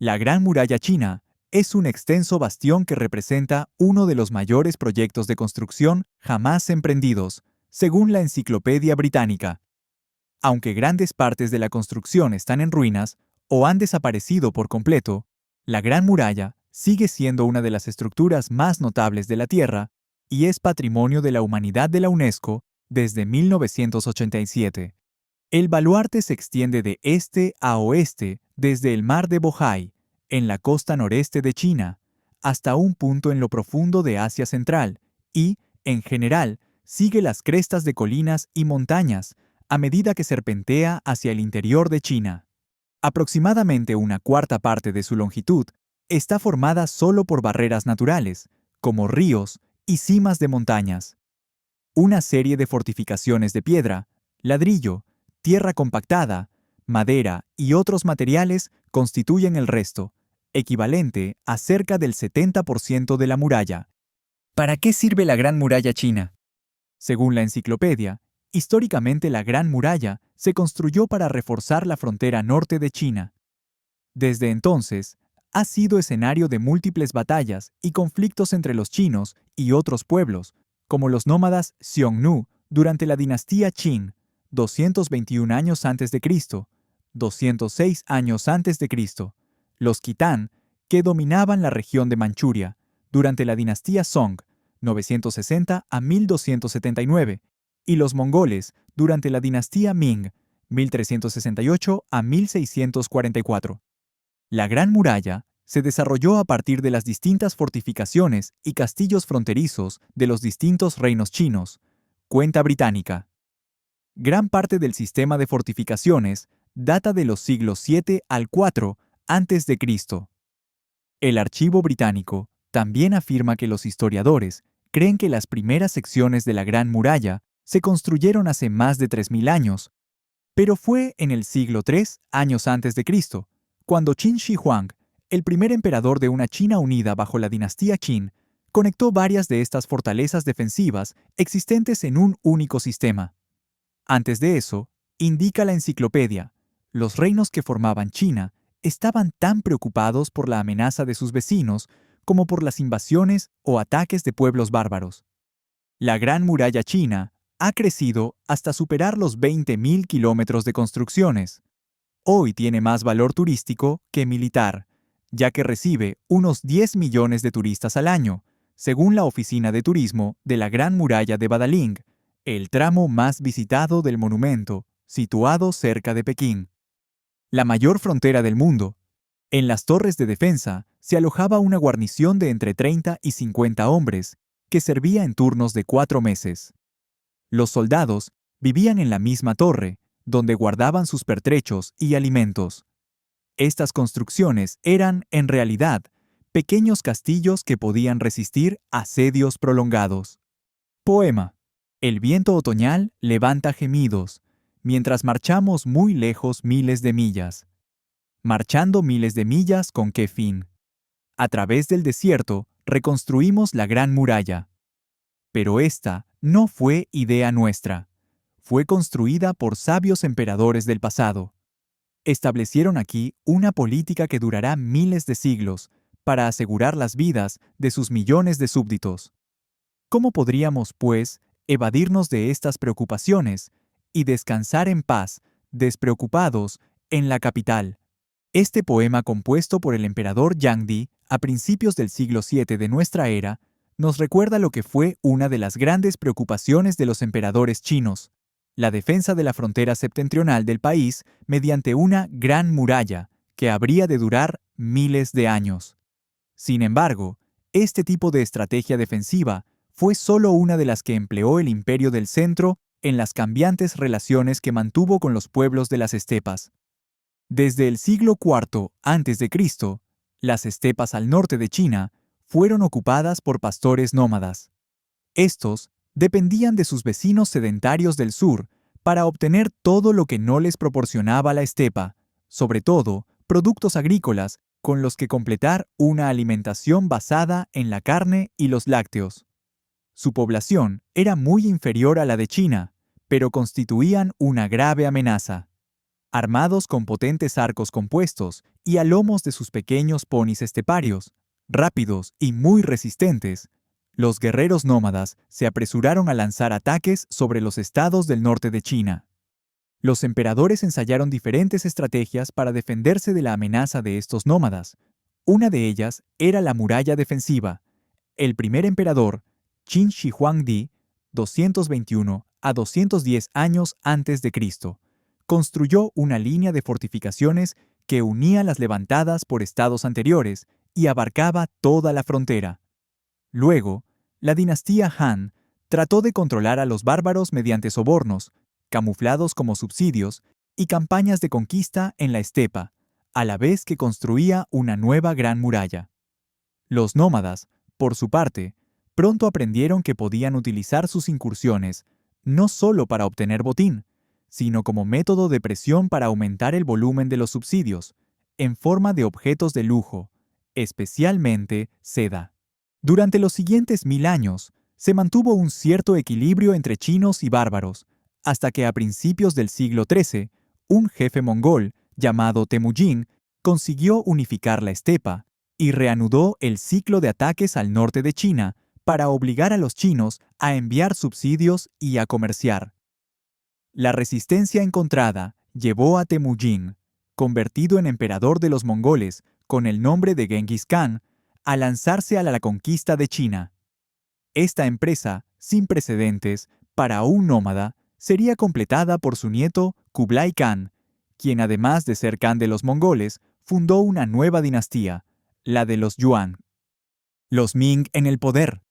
La Gran Muralla China es un extenso bastión que representa uno de los mayores proyectos de construcción jamás emprendidos, según la Enciclopedia Británica. Aunque grandes partes de la construcción están en ruinas o han desaparecido por completo, la Gran Muralla sigue siendo una de las estructuras más notables de la Tierra y es Patrimonio de la Humanidad de la UNESCO desde 1987. El baluarte se extiende de este a oeste desde el mar de Bohai, en la costa noreste de China, hasta un punto en lo profundo de Asia Central y, en general, sigue las crestas de colinas y montañas a medida que serpentea hacia el interior de China. Aproximadamente una cuarta parte de su longitud está formada solo por barreras naturales, como ríos y cimas de montañas. Una serie de fortificaciones de piedra, ladrillo, tierra compactada, madera y otros materiales constituyen el resto, equivalente a cerca del 70% de la muralla. ¿Para qué sirve la Gran Muralla China? Según la enciclopedia, históricamente la Gran Muralla se construyó para reforzar la frontera norte de China. Desde entonces, ha sido escenario de múltiples batallas y conflictos entre los chinos y otros pueblos, como los nómadas Xiongnu durante la dinastía Qin, 221 años antes de Cristo, 206 años antes de Cristo, los Kitán, que dominaban la región de Manchuria, durante la dinastía Song, 960 a 1279, y los mongoles durante la dinastía Ming, 1368 a 1644. La Gran Muralla se desarrolló a partir de las distintas fortificaciones y castillos fronterizos de los distintos reinos chinos. Cuenta británica. Gran parte del sistema de fortificaciones data de los siglos 7 al 4 antes de Cristo. El archivo británico también afirma que los historiadores creen que las primeras secciones de la Gran Muralla se construyeron hace más de 3000 años, pero fue en el siglo 3 años antes de Cristo, cuando Qin Shi Huang, el primer emperador de una China unida bajo la dinastía Qin, conectó varias de estas fortalezas defensivas existentes en un único sistema. Antes de eso, indica la enciclopedia, los reinos que formaban China estaban tan preocupados por la amenaza de sus vecinos como por las invasiones o ataques de pueblos bárbaros. La Gran Muralla China ha crecido hasta superar los 20.000 kilómetros de construcciones. Hoy tiene más valor turístico que militar, ya que recibe unos 10 millones de turistas al año, según la Oficina de Turismo de la Gran Muralla de Badaling, el tramo más visitado del monumento, situado cerca de Pekín. La mayor frontera del mundo. En las torres de defensa se alojaba una guarnición de entre 30 y 50 hombres, que servía en turnos de 4 meses. Los soldados vivían en la misma torre, donde guardaban sus pertrechos y alimentos. Estas construcciones eran, en realidad, pequeños castillos que podían resistir asedios prolongados. Poema. El viento otoñal levanta gemidos, mientras marchamos muy lejos miles de millas. Marchando miles de millas, ¿con qué fin? A través del desierto reconstruimos la Gran Muralla. Pero esta no fue idea nuestra. Fue construida por sabios emperadores del pasado. Establecieron aquí una política que durará miles de siglos para asegurar las vidas de sus millones de súbditos. ¿Cómo podríamos, pues, evadirnos de estas preocupaciones y descansar en paz, despreocupados, en la capital? Este poema, compuesto por el emperador Yangdi a principios del siglo VII de nuestra era, nos recuerda lo que fue una de las grandes preocupaciones de los emperadores chinos: la defensa de la frontera septentrional del país mediante una gran muralla que habría de durar miles de años. Sin embargo, este tipo de estrategia defensiva fue solo una de las que empleó el Imperio del Centro en las cambiantes relaciones que mantuvo con los pueblos de las estepas. Desde el siglo IV a.C., las estepas al norte de China fueron ocupadas por pastores nómadas. Estos dependían de sus vecinos sedentarios del sur para obtener todo lo que no les proporcionaba la estepa, sobre todo productos agrícolas con los que completar una alimentación basada en la carne y los lácteos. Su población era muy inferior a la de China, pero constituían una grave amenaza. armados con potentes arcos compuestos y a lomos de sus pequeños ponis esteparios, rápidos y muy resistentes. Los guerreros nómadas se apresuraron a lanzar ataques sobre los estados del norte de China. Los emperadores ensayaron diferentes estrategias para defenderse de la amenaza de estos nómadas. Una de ellas era la muralla defensiva. El primer emperador, Qin Shi Huangdi, 221 a 210 años antes de Cristo, construyó una línea de fortificaciones que unía las levantadas por estados anteriores y abarcaba toda la frontera. Luego, la dinastía Han trató de controlar a los bárbaros mediante sobornos, camuflados como subsidios, y campañas de conquista en la estepa, a la vez que construía una nueva gran muralla. Los nómadas, por su parte, pronto aprendieron que podían utilizar sus incursiones no solo para obtener botín, sino como método de presión para aumentar el volumen de los subsidios, en forma de objetos de lujo, especialmente seda. Durante los siguientes 1000 años, se mantuvo un cierto equilibrio entre chinos y bárbaros, hasta que a principios del siglo XIII, un jefe mongol, llamado Temujin, consiguió unificar la estepa y reanudó el ciclo de ataques al norte de China para obligar a los chinos a enviar subsidios y a comerciar. La resistencia encontrada llevó a Temujin, convertido en emperador de los mongoles con el nombre de Genghis Khan, a lanzarse a la conquista de China. Esta empresa, sin precedentes, para un nómada, sería completada por su nieto Kublai Khan, quien además de ser Khan de los mongoles, fundó una nueva dinastía, la de los Yuan. Los Ming en el poder.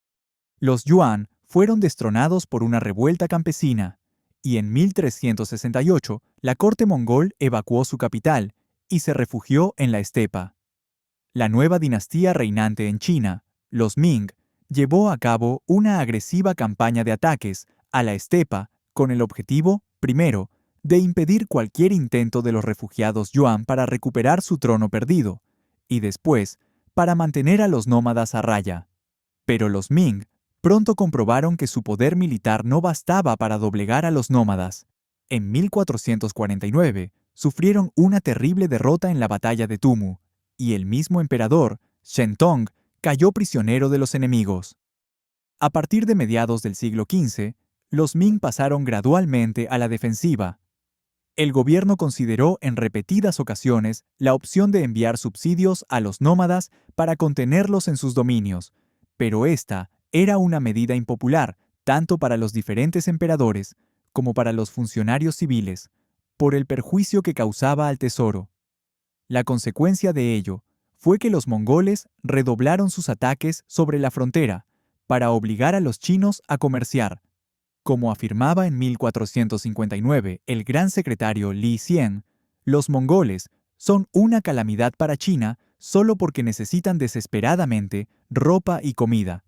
Los Yuan fueron destronados por una revuelta campesina, y en 1368 la corte mongol evacuó su capital y se refugió en la estepa. La nueva dinastía reinante en China, los Ming, llevó a cabo una agresiva campaña de ataques a la estepa con el objetivo, primero, de impedir cualquier intento de los refugiados Yuan para recuperar su trono perdido, y después, para mantener a los nómadas a raya. Pero los Ming pronto comprobaron que su poder militar no bastaba para doblegar a los nómadas. En 1449, sufrieron una terrible derrota en la batalla de Tumu, y el mismo emperador, Shentong, cayó prisionero de los enemigos. A partir de mediados del siglo XV, los Ming pasaron gradualmente a la defensiva. El gobierno consideró en repetidas ocasiones la opción de enviar subsidios a los nómadas para contenerlos en sus dominios, pero esta era una medida impopular tanto para los diferentes emperadores como para los funcionarios civiles, por el perjuicio que causaba al tesoro. La consecuencia de ello fue que los mongoles redoblaron sus ataques sobre la frontera para obligar a los chinos a comerciar. Como afirmaba en 1459 el gran secretario Li Xian, los mongoles son una calamidad para China solo porque necesitan desesperadamente ropa y comida.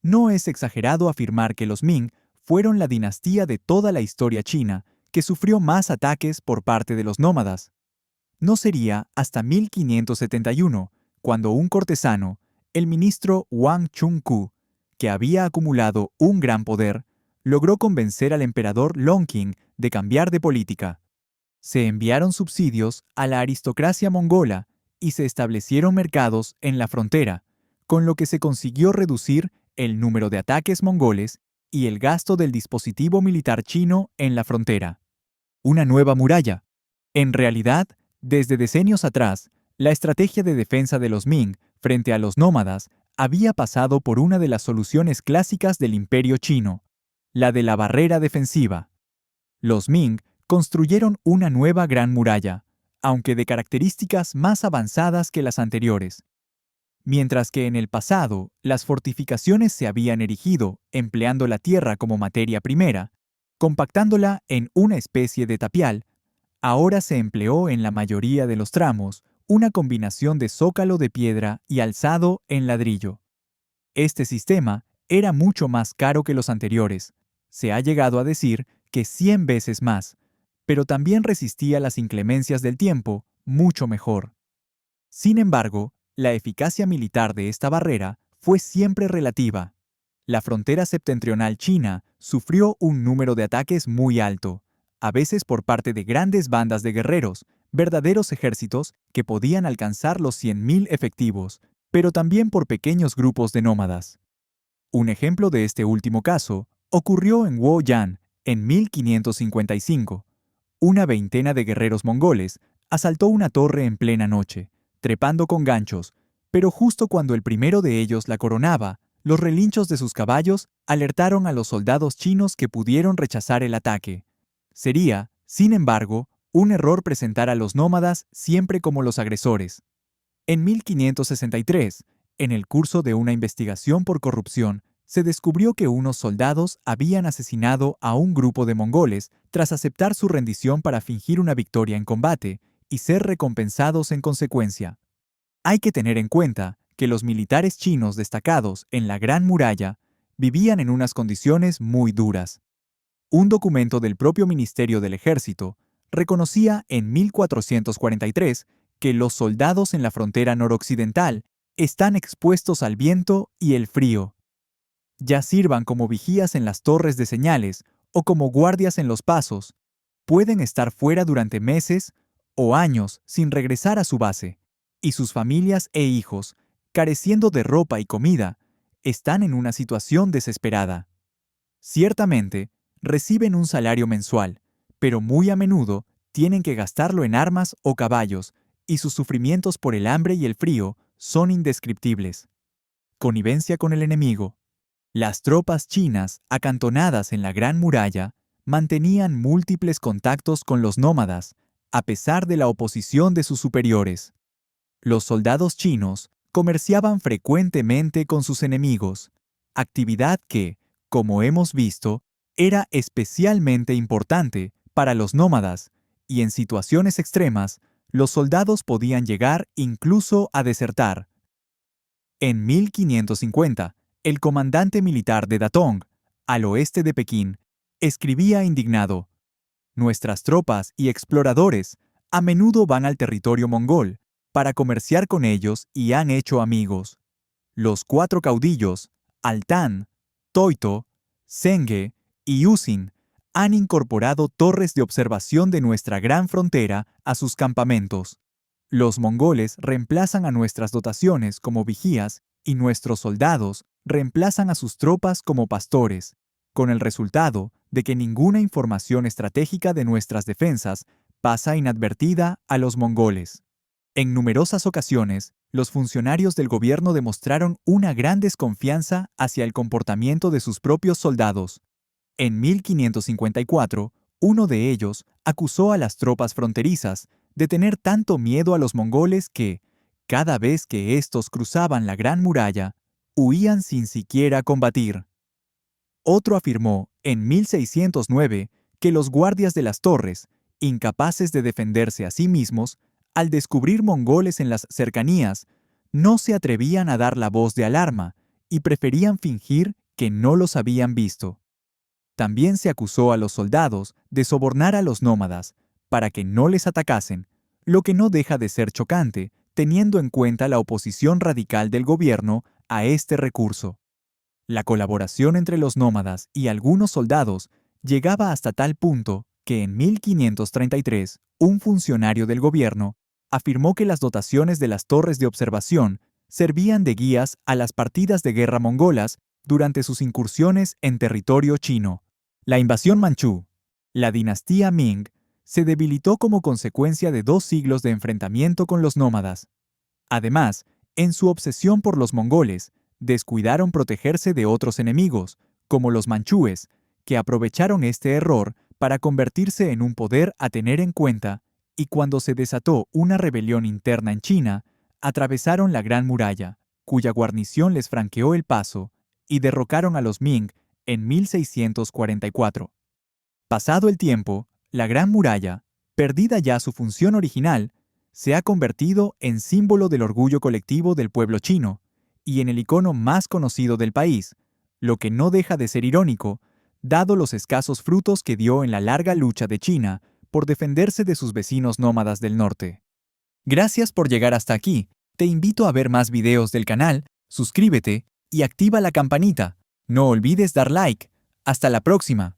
No es exagerado afirmar que los Ming fueron la dinastía de toda la historia china que sufrió más ataques por parte de los nómadas. No sería hasta 1571 cuando un cortesano, el ministro Wang Chunku, que había acumulado un gran poder, logró convencer al emperador Longqing de cambiar de política. Se enviaron subsidios a la aristocracia mongola y se establecieron mercados en la frontera, con lo que se consiguió reducir el número de ataques mongoles y el gasto del dispositivo militar chino en la frontera. Una nueva muralla. En realidad, desde decenios atrás, la estrategia de defensa de los Ming frente a los nómadas había pasado por una de las soluciones clásicas del imperio chino, la de la barrera defensiva. Los Ming construyeron una nueva gran muralla, aunque de características más avanzadas que las anteriores. Mientras que en el pasado las fortificaciones se habían erigido empleando la tierra como materia primera, compactándola en una especie de tapial, ahora se empleó en la mayoría de los tramos una combinación de zócalo de piedra y alzado en ladrillo. Este sistema era mucho más caro que los anteriores. Se ha llegado a decir que 100 veces más, pero también resistía las inclemencias del tiempo mucho mejor. Sin embargo, la eficacia militar de esta barrera fue siempre relativa. La frontera septentrional china sufrió un número de ataques muy alto, a veces por parte de grandes bandas de guerreros, verdaderos ejércitos que podían alcanzar los 100.000 efectivos, pero también por pequeños grupos de nómadas. Un ejemplo de este último caso ocurrió en Woyan en 1555. Una veintena de guerreros mongoles asaltó una torre en plena noche, trepando con ganchos, pero justo cuando el primero de ellos la coronaba, los relinchos de sus caballos alertaron a los soldados chinos que pudieron rechazar el ataque. Sería, sin embargo, un error presentar a los nómadas siempre como los agresores. En 1563, en el curso de una investigación por corrupción, se descubrió que unos soldados habían asesinado a un grupo de mongoles tras aceptar su rendición para fingir una victoria en combate y ser recompensados en consecuencia. Hay que tener en cuenta que los militares chinos destacados en la Gran Muralla vivían en unas condiciones muy duras. Un documento del propio Ministerio del Ejército reconocía en 1443 que los soldados en la frontera noroccidental están expuestos al viento y el frío. Ya sirvan como vigías en las torres de señales o como guardias en los pasos, pueden estar fuera durante meses o años sin regresar a su base, y sus familias e hijos, careciendo de ropa y comida, están en una situación desesperada. Ciertamente, reciben un salario mensual, pero muy a menudo tienen que gastarlo en armas o caballos, y sus sufrimientos por el hambre y el frío son indescriptibles. Connivencia con el enemigo. Las tropas chinas, acantonadas en la Gran Muralla, mantenían múltiples contactos con los nómadas, a pesar de la oposición de sus superiores. Los soldados chinos comerciaban frecuentemente con sus enemigos, actividad que, como hemos visto, era especialmente importante para los nómadas, y en situaciones extremas, los soldados podían llegar incluso a desertar. En 1550, el comandante militar de Datong, al oeste de Pekín, escribía indignado: «Nuestras tropas y exploradores a menudo van al territorio mongol para comerciar con ellos y han hecho amigos. Los 4 caudillos, Altan, Toito, Zenge y Usin, han incorporado torres de observación de nuestra gran frontera a sus campamentos. Los mongoles reemplazan a nuestras dotaciones como vigías y nuestros soldados reemplazan a sus tropas como pastores, con el resultado de que ninguna información estratégica de nuestras defensas pasa inadvertida a los mongoles». En numerosas ocasiones, los funcionarios del gobierno demostraron una gran desconfianza hacia el comportamiento de sus propios soldados. En 1554, uno de ellos acusó a las tropas fronterizas de tener tanto miedo a los mongoles que, cada vez que éstos cruzaban la Gran Muralla, huían sin siquiera combatir. Otro afirmó, en 1609, que los guardias de las torres, incapaces de defenderse a sí mismos, al descubrir mongoles en las cercanías, no se atrevían a dar la voz de alarma y preferían fingir que no los habían visto. También se acusó a los soldados de sobornar a los nómadas para que no les atacasen, lo que no deja de ser chocante teniendo en cuenta la oposición radical del gobierno a este recurso. La colaboración entre los nómadas y algunos soldados llegaba hasta tal punto que en 1533 un funcionario del gobierno afirmó que las dotaciones de las torres de observación servían de guías a las partidas de guerra mongolas durante sus incursiones en territorio chino. La invasión manchú. La dinastía Ming se debilitó como consecuencia de 2 siglos de enfrentamiento con los nómadas. Además, en su obsesión por los mongoles, descuidaron protegerse de otros enemigos, como los manchúes, que aprovecharon este error para convertirse en un poder a tener en cuenta, y cuando se desató una rebelión interna en China, atravesaron la Gran Muralla, cuya guarnición les franqueó el paso, y derrocaron a los Ming en 1644. Pasado el tiempo, la Gran Muralla, perdida ya su función original, se ha convertido en símbolo del orgullo colectivo del pueblo chino y en el icono más conocido del país, lo que no deja de ser irónico, dado los escasos frutos que dio en la larga lucha de China por defenderse de sus vecinos nómadas del norte. Gracias por llegar hasta aquí. Te invito a ver más videos del canal, suscríbete y activa la campanita. No olvides dar like. Hasta la próxima.